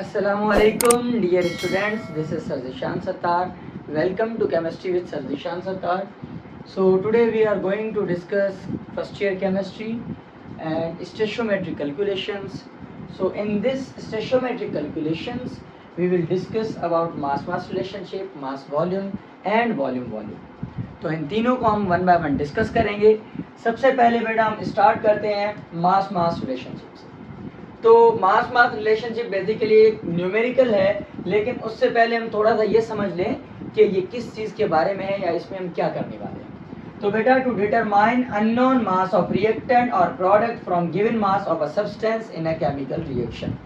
Assalamualaikum dear students, this is Sir Zishan Sattar. Welcome to Chemistry with Sir Zishan Sattar. So today we are going to discuss first year chemistry and stoichiometric calculations. So in this stoichiometric calculations we will discuss about mass relationship, mass volume and volume. तो इन तीनों को हम one by one discuss करेंगे। सबसे पहले बेटा हम start करते हैं मास रिलेशनशिप से। तो मास रिलेशनशिप बेसिकली एक न्यूमेरिकल है, लेकिन उससे पहले हम थोड़ा सा ये समझ लें कि ये किस चीज़ के बारे में है या इसमें हम क्या करने वाले हैं। तो बेटा to determine unknown mass of reactant और product from given mass of a substance in a chemical reaction.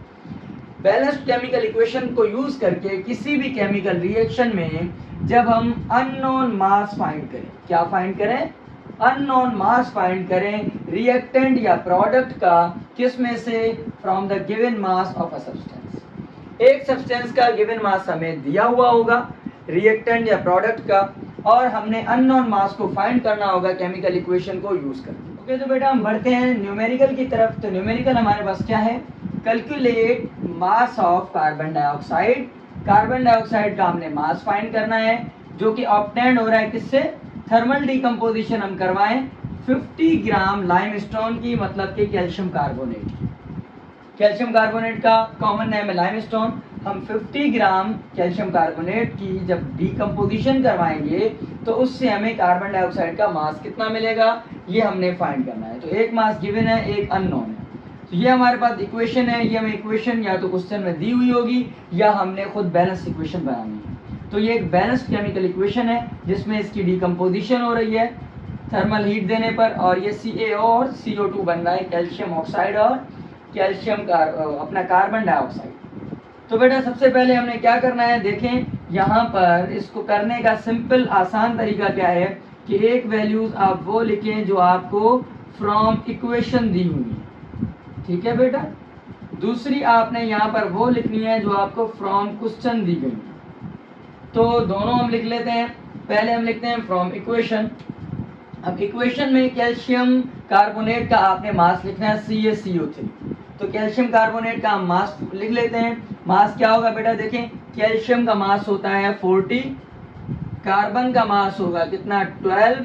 Balanced chemical equation को यूज करके किसी भी केमिकल रिएक्शन में जब हम अननोन मास फाइंड करें, क्या फाइंड करें? अननोन मास फाइंड करें रिएक्टेंट या प्रोडक्ट का, किस में से? From the given mass of a substance. एक सब्सटेंस का गिवन मास हमें दिया हुआ होगा रिएक्टेंट या प्रोडक्ट का, और हमने अननोन मास को फाइंड करना होगा केमिकल इक्वेशन को यूज करके। ओके, तो बेटा हम बढ़ते हैं न्यूमेरिकल की तरफ। तो न्यूमेरिकल हमारे पास क्या है? Calculate mass of carbon dioxide. Carbon dioxide का हमने मास फाइंड करना है, जो कि ऑब्टेन्ड हो रहा है किससे? थर्मल डिकम्पोजिशन हम करवाएं 50 ग्राम लाइमस्टोन की, मतलब कि कैल्शियम कार्बोनेट की। कैल्शियम कार्बोनेट का कॉमन नेम है लाइमस्टोन। हम 50 ग्राम कैल्शियम कार्बोनेट की जब डिकम्पोजिशन करवाएंगे तो उससे हमें कार्बन डाइऑक्साइड का मास कितना मिलेगा, ये हमने फाइंड करना है। तो एक मास गिवन है, एक अननोन है। तो ये हमारे पास इक्वेशन है। ये हमें इक्वेशन या तो क्वेश्चन में दी हुई होगी या हमने खुद बैलेंस इक्वेशन बनानी है। तो ये एक बैलेंस्ड केमिकल इक्वेशन है जिसमें इसकी डिकम्पोजिशन हो रही है थर्मल हीट देने पर, और ये CaO और CO2 बन रहा है, कैल्शियम ऑक्साइड और कैल्शियम अपना कार्बन डाइऑक्साइड। तो बेटा सबसे पहले हमने क्या करना है, देखें यहाँ पर इसको करने का सिंपल आसान तरीका क्या है कि एक वैल्यूज आप वो लिखें जो आपको फ्रॉम इक्वेशन दी हुई है, ठीक है बेटा। दूसरी आपने यहाँ पर वो लिखनी है जो आपको फ्रॉम क्वेश्चन दी गई। तो दोनों हम लिख लेते हैं। पहले हम लिखते हैं फ्रॉम इक्वेशन। अब इक्वेशन में कैल्शियम कार्बोनेट का आपने मास लिखना है CaCO3। तो कैल्शियम कार्बोनेट का हम मास लिख लेते हैं। मास क्या होगा बेटा? देखें, कैल्शियम का मास होता है 40, कार्बन का मास होगा कितना? 12,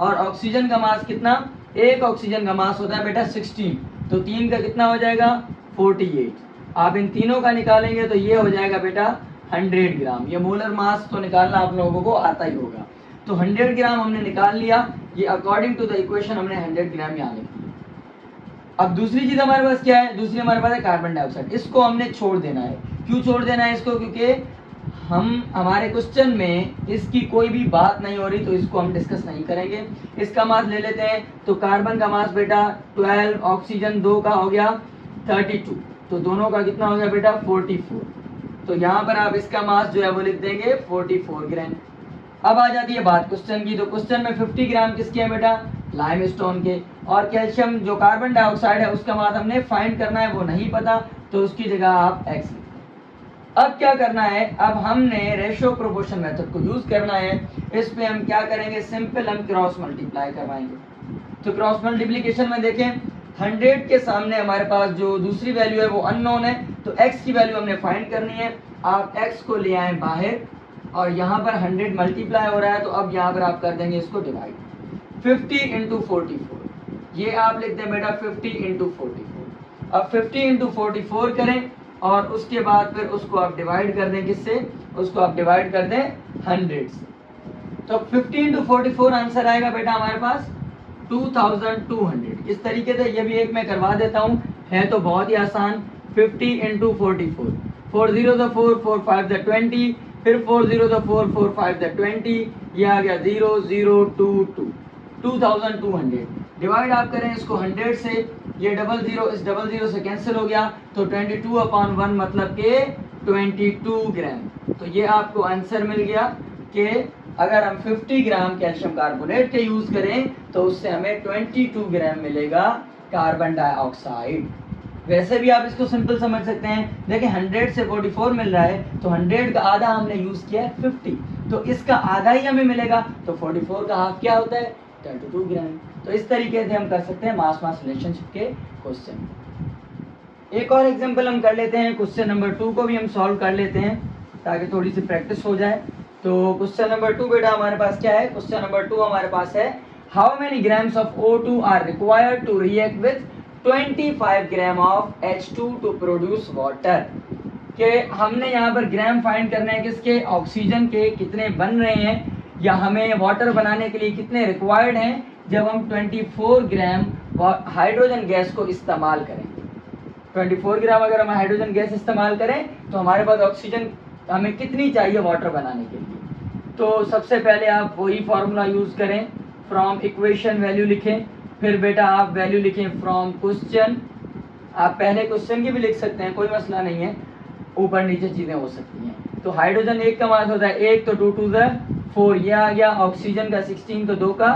और ऑक्सीजन का मास कितना? एक ऑक्सीजन का मास होता है बेटा 16। तो 3 का कितना हो जाएगा? 48। आप इन तीनों का निकालेंगे तो ये हो जाएगा बेटा 100 ग्राम। ये मोलर मास तो निकालना आप लोगों को आता ही होगा। तो 100 ग्राम हमने निकाल लिया। ये अकॉर्डिंग टू द इक्वेशन हमने 100 ग्राम यहाँ लिख दिया। अब दूसरी चीज हमारे पास क्या है? दूसरी हमारे पास है कार्बन डाइऑक्साइड। इसको हमने छोड़ देना है। क्यों छोड़ देना है इसको? क्योंकि हमारे क्वेश्चन में इसकी कोई भी बात नहीं हो रही, तो इसको हम डिस्कस नहीं करेंगे। इसका मास ले लेते हैं। तो कार्बन का मास बेटा 12, ऑक्सीजन 2 का हो गया 32। तो दोनों का कितना हो गया बेटा? 44। तो यहाँ पर आप इसका मास जो है वो लिख देंगे 44 ग्राम। अब आ जाती है बात क्वेश्चन की। तो क्वेश्चन में 50 ग्राम किसके हैं बेटा? लाइमस्टोन के। और कैल्शियम जो कार्बन डाइऑक्साइड है उसका मास हमने फाइंड करना है, वो नहीं पता, तो उसकी जगह आप X लिख दें। अब क्या करना है? अब हमने रेशियो प्रोपोर्शन मेथड को यूज करना है। इस पे हम क्या करेंगे? सिंपल हम क्रॉस मल्टीप्लाई करवाएंगे। तो क्रॉस मल्टीप्लीकेशन में देखें, 100 के सामने हमारे पास जो दूसरी वैल्यू है वो अननोन है, तो x की वैल्यू हमने फाइंड करनी है। आप x को ले आए बाहर, और यहाँ पर 100 मल्टीप्लाई हो रहा है, तो अब यहाँ पर आप कर देंगे इसको डिवाइड। 50 इंटू 44, ये आप लिख दें बेटा 50 इंटू 44। अब 50 इंटू 44 करें, और उसके बाद फिर उसको आप डिवाइड कर दें किससे? उसको आप डिवाइड कर दें 100 से। तो 50 इंटू 44 आंसर आएगा बेटा हमारे पास 2200। इस तरीके से ये भी एक मैं करवा देता हूँ, है तो बहुत ही आसान। 50 इंटू 44, 4 0 द 4, 4 5 द 20, फिर 4 0 द 4, 4 5 द 20, ये आ गया 0 0 2 2, 2200। डिवाइड आप करें इसको 100 से, ये डबल जीरो इस डबल जीरो से कैंसिल हो गया, तो 22/1 मतलब के 22 ग्राम। तो ये आपको आंसर मिल गया कि अगर हम 50 ग्राम कैल्शियम कार्बोनेट के यूज करें तो उससे हमें 22 ग्राम मिलेगा कार्बन डाइऑक्साइड। वैसे भी आप इसको सिंपल समझ सकते हैं। देखिए 100 से 44 मिल रहा है, तो 100 का आधा हमने यूज किया है 50, तो इसका आधा ही हमें मिलेगा। तो 44 का हाफ क्या होता है? 22 ग्राम। तो इस तरीके से हम कर सकते हैं मास रिलेशनशिप के क्वेश्चन। एक और एग्जांपल हम कर लेते हैं, क्वेश्चन नंबर 2 को भी हम सॉल्व कर लेते हैं ताकि थोड़ी सी प्रैक्टिस हो जाए। तो क्वेश्चन नंबर 2 बेटा हमारे पास क्या है, क्वेश्चन नंबर 2 हमारे पास है how many grams of O2 are required to react with 25 gram of H2 to produce water. कि हमने यहाँ पर ग्राम फाइंड करने हैं किसके, ऑक्सीजन के, कितने बन रहे हैं या हमें वाटर बनाने के लिए कितने रिक्वायर्ड हैं जब हम 24 ग्राम हाइड्रोजन गैस को इस्तेमाल करें। 24 ग्राम अगर हम हाइड्रोजन गैस इस्तेमाल करें तो हमारे पास ऑक्सीजन हमें कितनी चाहिए वाटर बनाने के लिए। तो सबसे पहले आप वही फॉर्मूला यूज करें, फ्रॉम इक्वेशन वैल्यू लिखें, फिर बेटा आप वैल्यू लिखें फ्रॉम क्वेश्चन। आप पहले क्वेश्चन की भी लिख सकते हैं, कोई मसला नहीं है, ऊपर नीचे चीजें हो सकती हैं। तो हाइड्रोजन 1 का मास होता है 1, तो 2 2 4 ये आ गया। ऑक्सीजन का 16, तो 2 का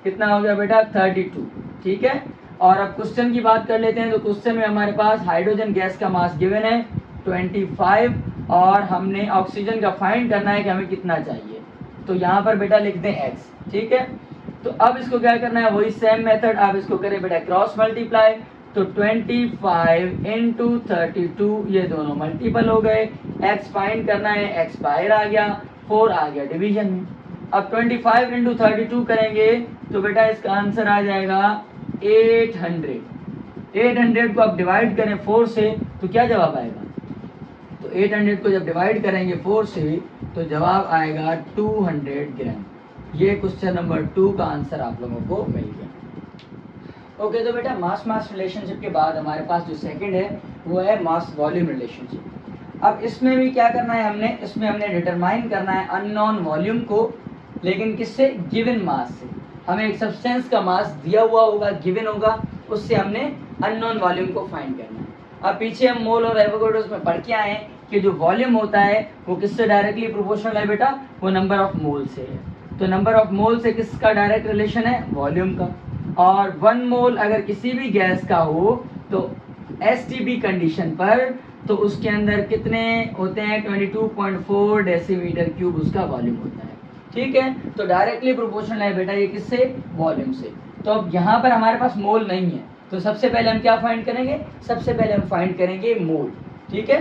कितना हो गया बेटा 32, ठीक है। और अब क्वेश्चन की बात कर लेते हैं। तो क्वेश्चन में हमारे पास हाइड्रोजन गैस का मास गिवन है 25 और हमने ऑक्सीजन का फाइंड करना है कि हमें कितना चाहिए। तो यहाँ पर बेटा लिख दें x, ठीक है। तो अब इसको क्या करना है, वही सेम मेथड, आप इसको करें बेटा क्रॉस मल्टीप्लाई। तो 25 इंटू 32 ये दोनों मल्टीपल हो गए, x फाइंड करना है, x बाहर आ गया, 4 आ गया डिवीजन में। अब 25 इंटू 32 करेंगे तो बेटा इसका आंसर आ जाएगा 800। 800 को आप डिवाइड करें 4 से तो क्या जवाब आएगा, तो 800 को जब डिवाइड करेंगे 4 से तो जवाब आएगा 200 ग्राम। ये क्वेश्चन नंबर 2 का आंसर आप लोगों को मिल गया। ओके, तो बेटा मास मास रिलेशनशिप के बाद हमारे पास जो सेकंड है वो है मास वॉल्यूम रिलेशनशिप। अब इसमें भी क्या करना है हमने, इसमें हमने डिटरमाइन करना है अननोन वॉल्यूम को, लेकिन किससे, गिवन मास से। हमें एक सब्सटेंस का मास दिया हुआ होगा, गिवन होगा, उससे हमने अननोन वॉल्यूम को फाइंड करना है। अब पीछे हम मोल और एवोगाड्रोस में पढ़ के आए हैं कि जो वॉल्यूम होता है वो किससे डायरेक्टली प्रोपोर्शनल है बेटा, वो नंबर ऑफ मोल से है। तो नंबर ऑफ मोल से किसका डायरेक्ट रिलेशन है, वॉल्यूम का। और 1 मोल अगर किसी भी गैस का हो तो एसटीपी कंडीशन पर तो उसके अंदर कितने होते हैं, 22.4 डेसीमीटर क्यूब उसका वॉल्यूम होता है, ठीक है। तो डायरेक्टली प्रोपोर्शनल है बेटा ये किससे, वॉल्यूम से। तो अब यहाँ पर हमारे पास मोल नहीं है, तो सबसे पहले हम क्या फाइंड करेंगे, सबसे पहले हम फाइंड करेंगे मोल, ठीक है।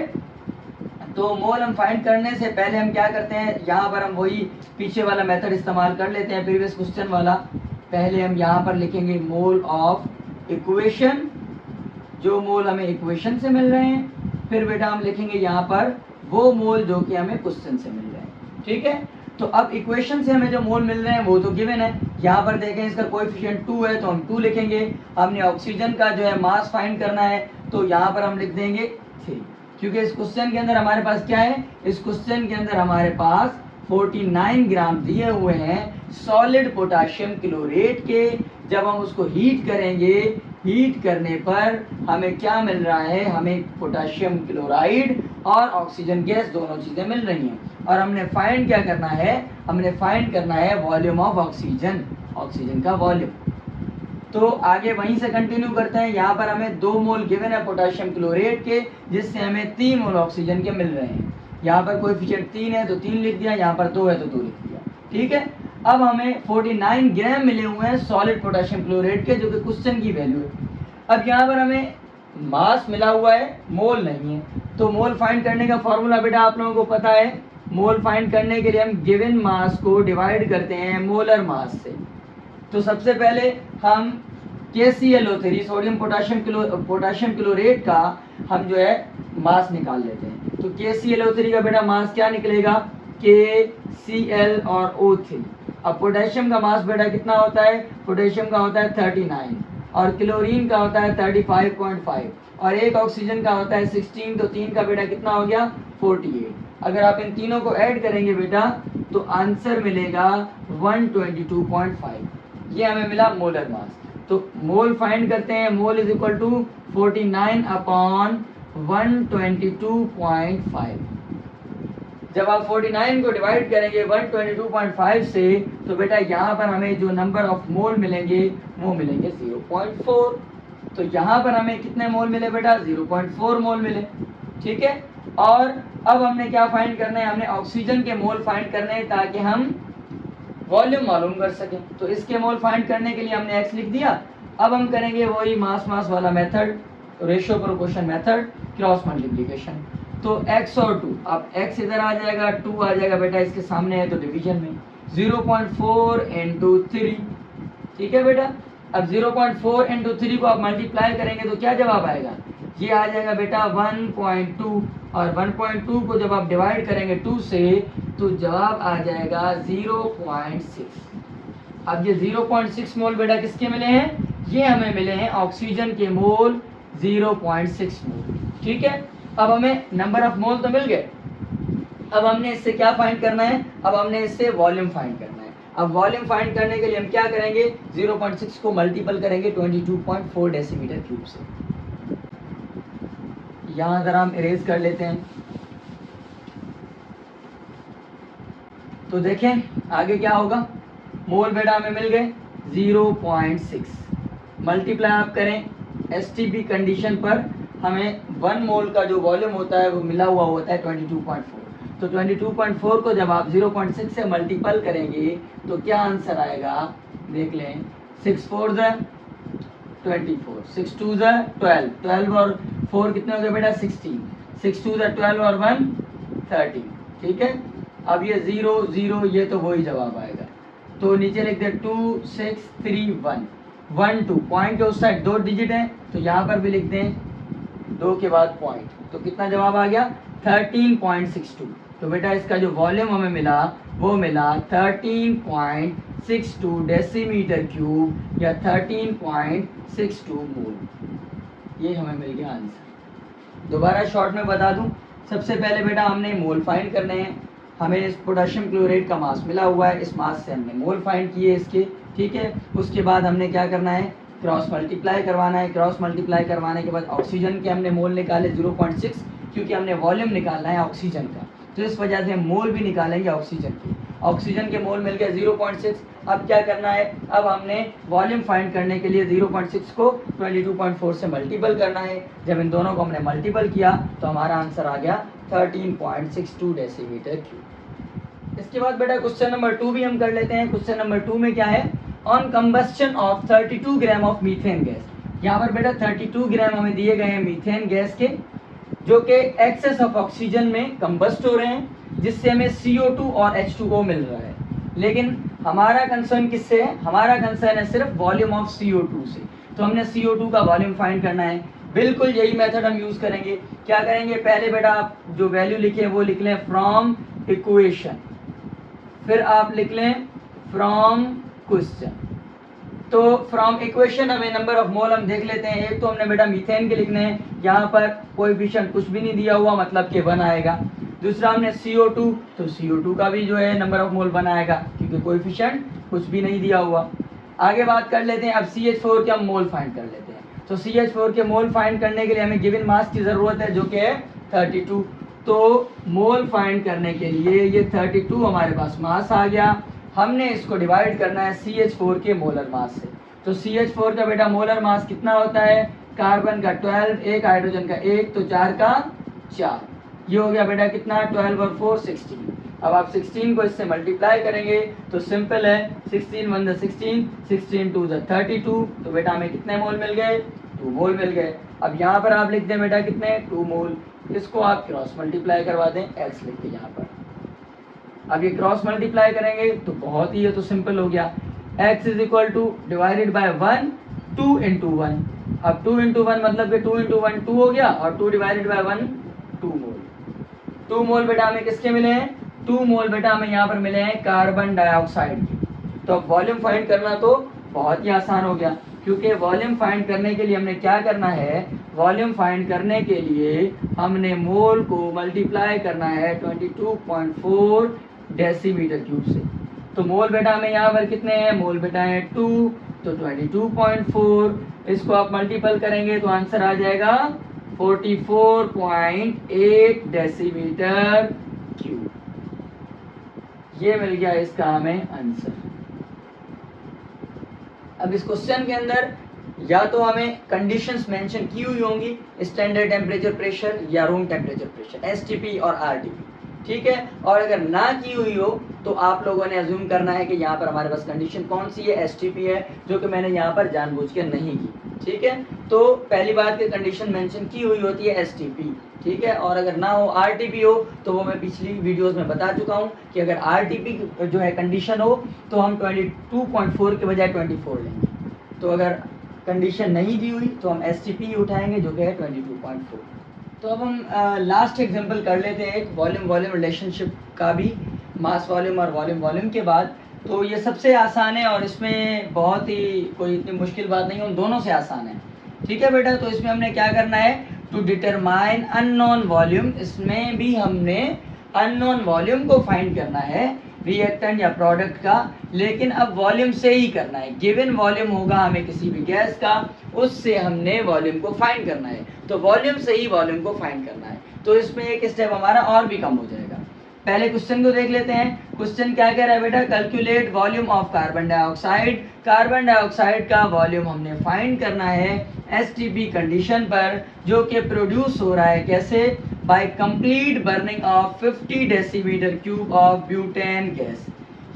तो मोल हम फाइंड करने से पहले हम क्या करते हैं, यहाँ पर हम वही पीछे वाला मेथड इस्तेमाल कर लेते हैं, प्रीवियस क्वेश्चन वाला। पहले हम यहाँ पर लिखेंगे मोल ऑफ इक्वेशन, जो मोल हमें इक्वेशन से मिल रहे हैं। फिर बेटा हम लिखेंगे यहाँ पर वो मोल जो कि हमें क्वेश्चन से मिल रहे हैं, ठीक है। तो अब इक्वेशन से हमें जो मोल मिल रहे हैं वो तो गिवन है, यहाँ पर देखें इसका कोएफिशिएंट 2 है तो हम 2 लिखेंगे। हमने ऑक्सीजन का जो है मास फाइंड करना है तो यहाँ पर हम लिख देंगे 3, क्योंकि इस क्वेश्चन के अंदर हमारे पास क्या है, इस क्वेश्चन के अंदर हमारे पास 49 ग्राम दिए हुए हैं सॉलिड पोटाशियम क्लोरेट के। जब हम उसको हीट करेंगे, हीट करने पर हमें क्या मिल रहा है, हमें पोटाशियम क्लोराइड और ऑक्सीजन गैस दोनों चीजें मिल रही हैं। और हमने फाइंड क्या करना है, हमने फाइंड करना है वॉल्यूम ऑफ ऑक्सीजन, ऑक्सीजन का वॉल्यूम। तो आगे वहीं से कंटिन्यू करते हैं। यहाँ पर हमें 2 मोल गिवन है पोटाशियम क्लोरेट के, जिससे हमें 3 मोल ऑक्सीजन के मिल रहे हैं। यहाँ पर कोएफिशिएंट 3 है तो 3 लिख दिया, यहाँ पर 2 है तो 2 लिख दिया, ठीक है। अब हमें 49 ग्राम मिले हुए हैं सॉलिड पोटाशियम क्लोरेट के, जो कि क्वेश्चन की वैल्यू है। अब यहाँ पर हमें मास मिला हुआ है, मोल नहीं है। तो मोल फाइंड करने का फॉर्मूला बेटा आप लोगों को पता है। मोल फाइंड करने के लिए हम गिवन मास को डिवाइड करते हैं मोलर मास से। तो सबसे पहले हम KClO3 सोडियम पोटाशियम क्लोरेट का हम जो है मास निकाल लेते हैं। तो KClO3 का बेटा मास क्या निकलेगा, KCl और O3। अब पोटेशियम का मास बेटा कितना होता है, पोटेशियम का होता है 39 और क्लोरीन का होता है 35.5 और एक ऑक्सीजन का होता है 16। तो 3 का बेटा कितना हो गया 48। अगर आप इन तीनों को ऐड करेंगे बेटा तो आंसर मिलेगा 122.5। ये हमें मिला मोलर मास। तो मोल फाइंड करते हैं, mole is equal to 49 upon 122.5। जब आप 49 को डिवाइड करेंगे 122.5 से तो बेटा यहाँ पर हमें जो नंबर ऑफ मोल मिलेंगे वो मिलेंगे 0.4। तो यहाँ पर हमें कितने मोल मिले बेटा, 0.4 मोल मिले, ठीक है। और अब हमने क्या फाइंड करना है, हमने ऑक्सीजन के मोल फाइंड करने हैं ताकि हम वॉल्यूम मालूम कर सकें। तो इसके मोल फाइंड करने के लिए हमने x लिख दिया। अब हम करेंगे वही मास वाला method. Ratio proportion method, cross multiplication. तो x और 2, अब x इधर आ जाएगा, 2 आ जाएगा बेटा इसके सामने है तो डिवीजन में 0.4 इंटू 3, ठीक है बेटा। अब 0.4 इंटू 3 को आप मल्टीप्लाई करेंगे तो क्या जवाब आएगा, ये आ जाएगा बेटा 1.2, और 1.2 को जब आप डिवाइड करेंगे 2 से तो जवाब आ जाएगा 0.6। अब ये 0.6 मोल बेटा किसके मिले हैं, ये हमें मिले हैं ऑक्सीजन के मोल 0.6 मोल, ठीक है। अब हमें नंबर ऑफ मोल तो मिल गए, अब हमने इससे क्या फाइंड करना है, अब हमने इससे वॉल्यूम फाइंड करना है। अब वॉल्यूम फाइंड करने के लिए हम क्या करेंगे, 0.6 को मल्टीपल करेंगे 22.4 डेसीमीटर क्यूब से। यहाँ अगर हम इरेज कर लेते हैं तो देखें आगे क्या होगा, मोल बेटा हमें मिल गए 0.6, मल्टीप्लाई आप करें एसटीपी कंडीशन पर हमें 1 मोल का जो वॉल्यूम होता है वो मिला हुआ होता है 22.4। तो 22.4 को जब आप 0.6 से मल्टीपल करेंगे तो क्या आंसर आएगा, देख लें, 6 4 24, 6 2 12, 12 और 4 कितने हो गए बेटा 16, 6 2 12 और 1 13, ठीक है। अब ये 0 0 ये तो वही जवाब आएगा, तो नीचे लिख दे 2 6 3 1 1 2, पॉइंट के उस साइड 2 डिजिट है तो यहाँ पर भी लिख दें 2 के बाद पॉइंट, तो कितना जवाब आ गया 13.62। तो बेटा इसका जो वॉल्यूम हमें मिला वो मिला 13.62 डेसीमीटर क्यूब या 13.62 मोल, ये हमें मिल गया आंसर। दोबारा शॉर्ट में बता दूं, सबसे पहले बेटा हमने मोल फाइंड करने हैं, हमें इस पोटेशियम क्लोराइड का मास मिला हुआ है, इस मास से हमने मोल फाइंड किए इसके, ठीक है। उसके बाद हमने क्या करना है, क्रॉस मल्टीप्लाई करवाना है, क्रॉस मल्टीप्लाई करवाने के बाद ऑक्सीजन के हमने मोल निकाले 0.6, क्योंकि हमने वॉल्यूम निकालना है ऑक्सीजन का, तो इस वजह से हम मोल भी निकालेंगे ऑक्सीजन के। ऑक्सीजन के मोल मिल गया 0.6। अब क्या करना है, अब हमने वॉल्यूम फाइंड करने के लिए 0.6 को 22.4 से मल्टीपल करना है। जब इन दोनों को हमने मल्टीपल किया तो हमारा आंसर आ गया 13.62 डेसीमीटर क्यूब। इसके बाद बेटा क्वेश्चन नंबर 2 भी हम कर लेते हैं। क्वेश्चन नंबर 2 में क्या है, on combustion of 32 gram of methane gas. यहाँ पर बेटा 32 ग्राम हमें दिए गए हैं मीथेन गैस के, जो कि एक्सेस ऑफ ऑक्सीजन में कंबस्ट हो रहे हैं, जिससे हमें CO2 और H2O मिल रहा है। लेकिन हमारा कंसर्न किससे है, हमारा कंसर्न है सिर्फ वॉल्यूम ऑफ CO2 से, तो हमने CO2 का वॉल्यूम फाइंड करना है। बिल्कुल यही मेथड हम यूज करेंगे। क्या करेंगे, पहले बेटा आप जो वैल्यू लिखे वो लिख लें फ्रॉम इक्वेशन, फिर आप लिख लें फ्रॉम क्वेश्चन। तो फ्रॉम इक्वेशन हमें नंबर ऑफ मोल हम देख लेते हैं। एक तो हमने बेटा मीथेन के लिखने हैं, यहाँ पर कोएफिशिएंट कुछ भी नहीं दिया हुआ, मतलब कि 1 आएगा। दूसरा हमने CO2, तो CO2 का भी जो है नंबर ऑफ मोल 1 आएगा, क्योंकि कोएफिशिएंट कुछ भी नहीं दिया हुआ। आगे बात कर लेते हैं, अब CH4 के हम मोल फाइंड कर लेते हैं। तो CH4 के मोल फाइंड करने के लिए हमें गिवन मास की ज़रूरत है, जो कि है 32। तो मोल फाइंड करने के लिए ये 32 हमारे पास मास आ गया, हमने इसको डिवाइड करना है CH4 के मोलर मास से। तो CH4 का बेटा मोलर मास कितना होता है, कार्बन का 12, एक हाइड्रोजन का 1, तो 4 का 4, ये हो गया बेटा कितना 12 और 4 16। अब आप 16 को इससे मल्टीप्लाई करेंगे तो सिंपल है, 16 1 16, 16 2 32, तो बेटा हमें कितने मोल मिल गए, 2 मोल मिल गए। अब यहाँ पर आप लिख दें बेटा कितने 2 मोल, इसको आप क्रॉस मल्टीप्लाई करवा दें, x लिख के यहाँ पर। अब ये क्रॉस मल्टीप्लाई करेंगे तो बहुत ही ये तो सिंपल हो गया, x is equal two divided by 1 2 into 1। अब 2 इंटू 1 मतलब कि 2 इंटू 1 2 हो गया, और 2 डिवाइडेड बाय 1 2 मोल। 2 मोल बेटा हमें किसके मिले हैं, 2 मोल बेटा हमें यहाँ पर मिले हैं कार्बन डाइऑक्साइड के। तो अब वॉल्यूम फाइंड करना तो बहुत ही आसान हो गया, क्योंकि वॉल्यूम फाइंड करने के लिए हमने क्या करना है, वॉल्यूम फाइंड करने के लिए हमने मोल को मल्टीप्लाई करना है 22.4 डेसीमीटर क्यूब से। तो मोल बेटा हमें यहाँ पर कितने हैं, मोल बेटा है 2, तो 22.4, इसको आप मल्टीपल करेंगे तो आंसर आ जाएगा 44.8 डेसीमीटर क्यूब। ये मिल गया इसका हमें आंसर। अब इस क्वेश्चन के अंदर या तो हमें कंडीशंस मेंशन की हुई होंगी, स्टैंडर्ड टेम्परेचर प्रेशर या रूम टेम्परेचर प्रेशर, STP और RTP, ठीक है। और अगर ना की हुई हो तो आप लोगों ने अज्यूम करना है कि यहाँ पर हमारे पास कंडीशन कौन सी है, STP है, जो कि मैंने यहाँ पर जानबूझ के नहीं की, ठीक है। तो पहली बात की कंडीशन मेंशन की हुई होती है एसटीपी, ठीक है। और अगर ना हो आरटीपी हो तो वो मैं पिछली वीडियोस में बता चुका हूँ कि अगर आरटीपी जो है कंडीशन हो तो हम 22.4 के बजाय 24 लेंगे। तो अगर कंडीशन नहीं दी हुई तो हम एसटीपी उठाएंगे जो कि है 22.4। तो अब हम लास्ट एग्जांपल कर लेते हैं एक वॉल्यूम वॉल्यूम रिलेशनशिप का भी, मास वॉल्यूम और वॉल्यूम वॉल्यूम के बाद। तो ये सबसे आसान है और इसमें बहुत ही कोई इतनी मुश्किल बात नहीं है, उन दोनों से आसान है, ठीक है बेटा। तो इसमें हमने क्या करना है, टू डिटरमाइन अननोन वॉल्यूम, इसमें भी हमने अननोन वॉल्यूम को फाइंड करना है रिएक्टेंट या प्रोडक्ट का, लेकिन अब वॉल्यूम से ही करना है। गिवन वॉल्यूम होगा हमें किसी भी गैस का, उससे हमने वॉल्यूम को फाइंड करना है। तो वॉल्यूम से ही वॉल्यूम को फाइंड करना है। तो इसमें एक स्टेप हमारा और भी कम हो जाएगा। पहले क्वेश्चन को देख लेते हैं। क्वेश्चन क्या कह रहा है बेटा, calculate volume of carbon dioxide. Carbon dioxide का वॉल्यूम हमने फाइंड करना है एसटीपी कंडीशन पर, जो कि प्रोड्यूस हो रहा है कैसे, by complete burning of 50 decimetre cube of butane gas.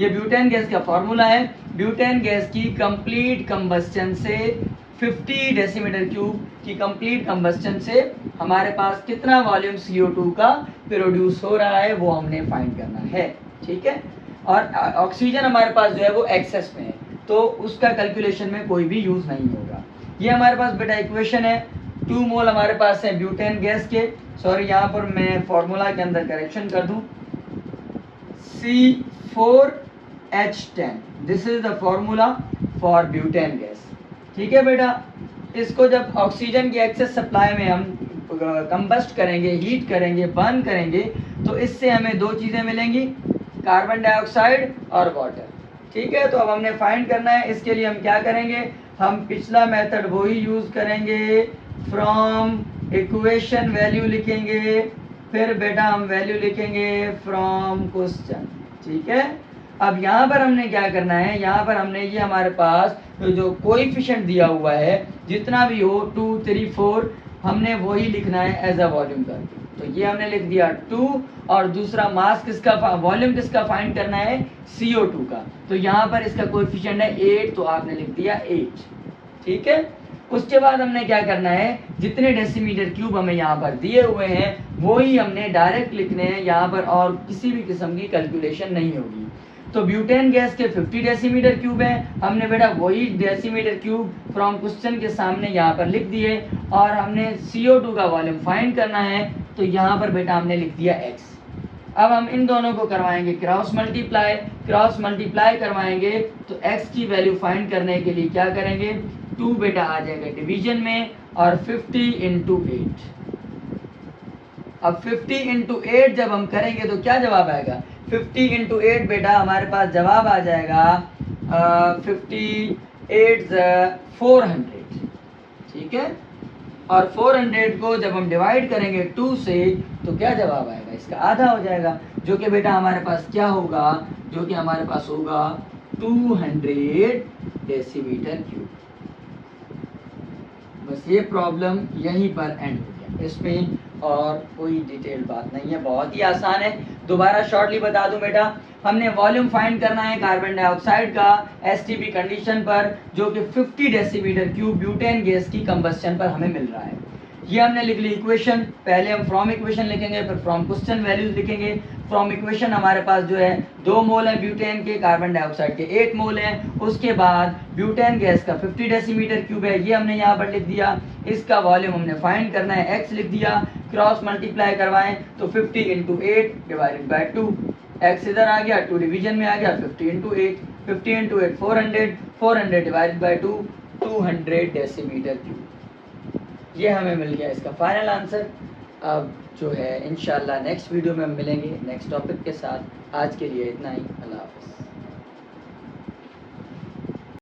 ये ब्यूटेन गैस का फॉर्मूला है। ब्यूटेन गैस की कंप्लीट कंबस्टन से 50 डेसीमीटर क्यूब की कंप्लीट कंबस्टन से हमारे पास कितना वॉल्यूम CO2 का प्रोड्यूस हो रहा है वो हमने फाइंड करना है, ठीक है। और ऑक्सीजन हमारे पास जो है वो एक्सेस में है, तो उसका कैलकुलेशन में कोई भी यूज नहीं होगा। ये हमारे पास बेटा इक्वेशन है। 2 मोल हमारे पास है ब्यूटेन गैस के, सॉरी यहाँ पर मैं फॉर्मूला के अंदर करेक्शन कर दूं, C4H10, this is the formula for butane gas, ठीक है बेटा। इसको जब ऑक्सीजन की एक्सेस सप्लाई में हम कंबस्ट करेंगे, हीट करेंगे, बर्न करेंगे, तो इससे हमें 2 चीज़ें मिलेंगी, कार्बन डाइऑक्साइड और वाटर, ठीक है। तो अब हमने फाइंड करना है, इसके लिए हम क्या करेंगे, हम पिछला मेथड वही यूज़ करेंगे, फ्रॉम इक्वेशन वैल्यू लिखेंगे, फिर बेटा हम वैल्यू लिखेंगे फ्रॉम क्वेश्चन, ठीक है। अब यहाँ पर हमने क्या करना है, यहाँ पर हमने ये हमारे पास जो कोएफिशिएंट दिया हुआ है जितना भी हो 2, 3, 4, हमने वही लिखना है एज अ वॉल्यूम करके। तो ये हमने लिख दिया 2, और दूसरा मास किसका, वॉल्यूम किसका फाइंड करना है, CO2 का। तो यहाँ पर इसका कोएफिशिएंट है 8, तो आपने लिख दिया 8, ठीक है। उसके बाद हमने क्या करना है, जितने डेसीमीटर क्यूब हमें यहाँ पर दिए हुए हैं वही हमने डायरेक्ट लिखने हैं यहाँ पर, और किसी भी किस्म की कैलकुलेशन नहीं होगी। तो ब्यूटेन गैस के 50 डेसीमीटर क्यूब है, हमने बेटा वही डेसीमीटर क्यूब फ्रॉम क्वेश्चन के सामने यहाँ पर लिख दिए, और हमने CO2 का वॉल्यूम फाइंड करना है, तो यहाँ पर बेटा हमने लिख दिया x। अब हम इन दोनों को करवाएंगे क्रॉस मल्टीप्लाई करवाएंगे, तो x की वैल्यू फाइंड करने के लिए क्या करेंगे, 2 बेटा आ जाएगा डिवीजन में, और 50 × 8। अब 50 × 8 जब हम करेंगे तो क्या जवाब आएगा, 50 × 8 बेटा हमारे पास जवाब आ जाएगा 58 400, ठीक है। और 400 को जब हम डिवाइड करेंगे 2 से, तो क्या जवाब आएगा, इसका आधा हो जाएगा, जो कि बेटा हमारे पास क्या होगा, जो कि हमारे पास होगा 200 डेसीमीटर क्यूब। बस ये प्रॉब्लम यहीं पर एंड हो गया, इसमें और कोई डिटेल बात नहीं है, बहुत ही आसान है। दोबारा शॉर्टली बता दूं बेटा, हमने वॉल्यूम फाइंड करना है कार्बन डाइऑक्साइड का एसटीपी कंडीशन पर, जो कि 50 डेसीमीटर क्यूब ब्यूटेन गैस की कंबस्टन पर हमें मिल रहा है। ये हमने लिख ली इक्वेशन, पहले हम फ्रॉम इक्वेशन लिखेंगे, फिर फ्रॉम क्वेश्चन वैल्यूज लिखेंगे। फ्रॉम इक्वेशन हमारे पास जो है 2 मोल है ब्यूटेन के, कार्बन डाइऑक्साइड के 8 मोल हैं। उसके बाद ब्यूटेन गैस का 50 डेसीमीटर क्यूब है, ये हमने यहाँ पर लिख दिया। इसका वॉल्यूम हमने फाइंड करना है, x लिख दिया, क्रॉस मल्टीप्लाई करवाएं तो 50 × 8 डिवाइडेड बाय 2, x इधर आ गया, 2 डिवीजन में आ गया, 50 × 8, 50 × 8 400, 400 डिवाइडेड बाय 2, 200 डेसीमीटर क्यूब। ये हमें मिल गया इसका फाइनल आंसर। अब जो है इंशाल्लाह नेक्स्ट वीडियो में हम मिलेंगे नेक्स्ट टॉपिक के साथ। आज के लिए इतना ही, अल्लाह हाफ़िज़।